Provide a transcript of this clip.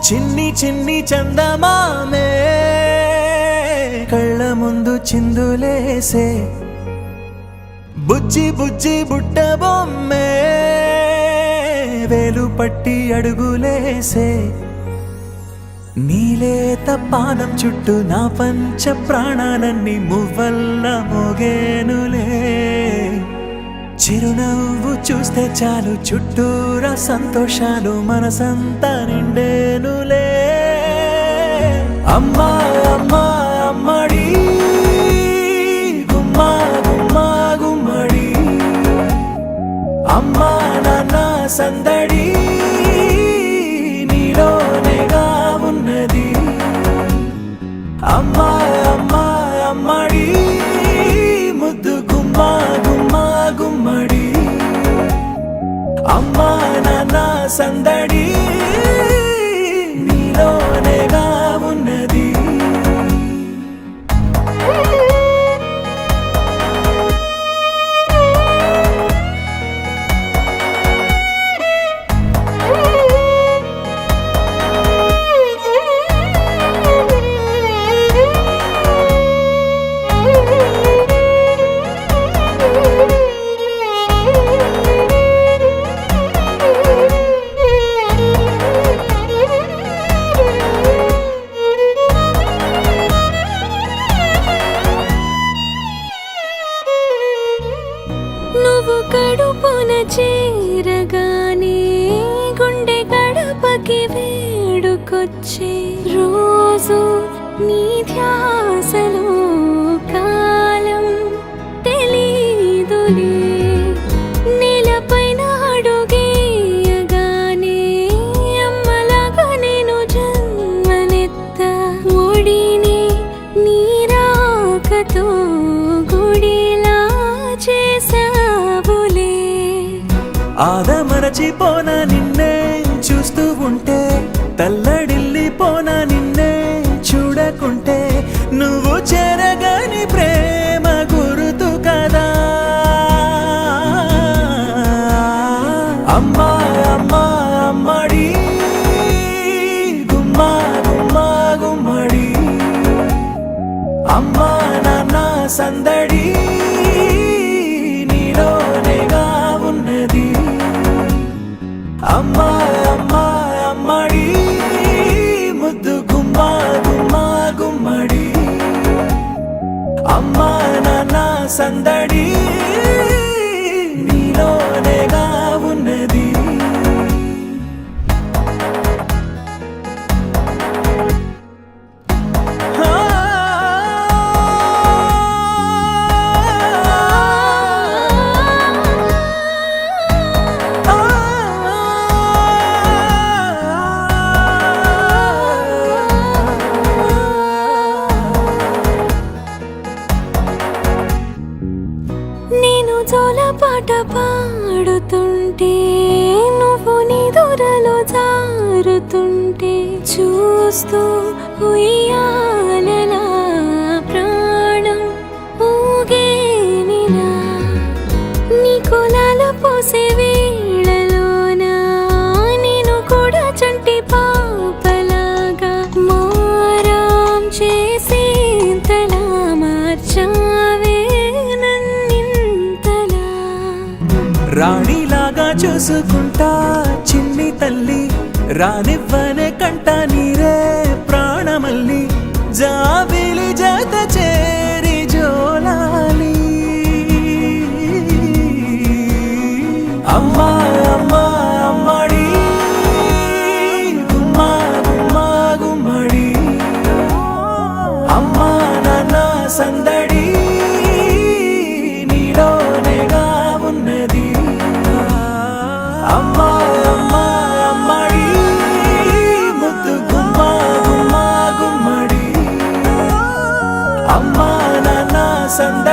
చిన్ని చిన్ని చందమామే కళ్ళ ముందు చిందులేసే బుజ్జి బుజ్జి బుట్ట బొమ్మే వేలు పట్టి అడుగులేసే నీలేత పానం చుట్టూ నా పంచ ప్రాణాలన్నీ మువ్వల్ల మోగేనులే చిరునవ్వు చూస్తే చాలు చుట్టూరా సంతోషాలు మనసంతా నిండేనులే అమ్మా అమ్మా అమ్మడి గుమ్మా గుమ్మా గుమ్మడి అమ్మా నాన్న సందడి నీలోనేగా ఉన్నది అమ్మా అమ్మా అమ్మడి ముద్దు గుమ్మా గుమ్మా గుమ్మడి అమ్మా నాన్న సందడి నీలోనేగా ఉన్నది నువ్వు కడుపున చేరగానే గుండె గడపకి వేడుకొచ్చే రోజు నీ ధ్యాసలో కాలం తెలీదులే నేలపైన అడుగేయగానే అమ్మలాగా నేను జన్మనెత్త ఒడిని నీ రాకతో గుడిలా చేసావులే ఆదమరచిపోనా నిన్నే చూస్తూ ఉంటే తల్లడిల్లిపోనా నిన్నే చూడకుంటే నువ్వు చెరగని ప్రేమ గురుతు కదా అమ్మా అమ్మా అమ్మడి గుమ్మా గుమ్మా గుమ్మడి అమ్మా నాన్న సందడి నీలోనేగా ఉన్నది అమ్మా అమ్మా అమ్మడి ముద్దు గుమ్మా గుమ్మా గుమ్మడి అమ్మా నాన్న సందడి నీలోనేగా ఉన్నది నేను జోలపాట పాడుతుంటే నువ్వు నీ దూరలో జారుతుంటే చూస్తూ ఉయ్యాలలా ప్రాణం ఊగేనినా నీ కులాల పోసే వేళలోనా నేను కూడా చంటి పాపలాగా మారాం చేసేంతలా మార్చావే రాణిలాగా చూసుకుంటా చిన్ని తల్లి రానివ్వనే కంట నీరే ప్రాణమల్లి జాబిలి జత చేరి జోలాలి అమ్మా అమ్మా అమ్మడి గుమ్మా గుమ్మా గుమ్మడి అమ్మా నాన్న సందడి నీలోనేగా ఉన్నది అమ్మా అమ్మా అమ్మడి ముద్దు గుమ్మా గుమ్మా గుమ్మడి అమ్మా నాన్న సందడి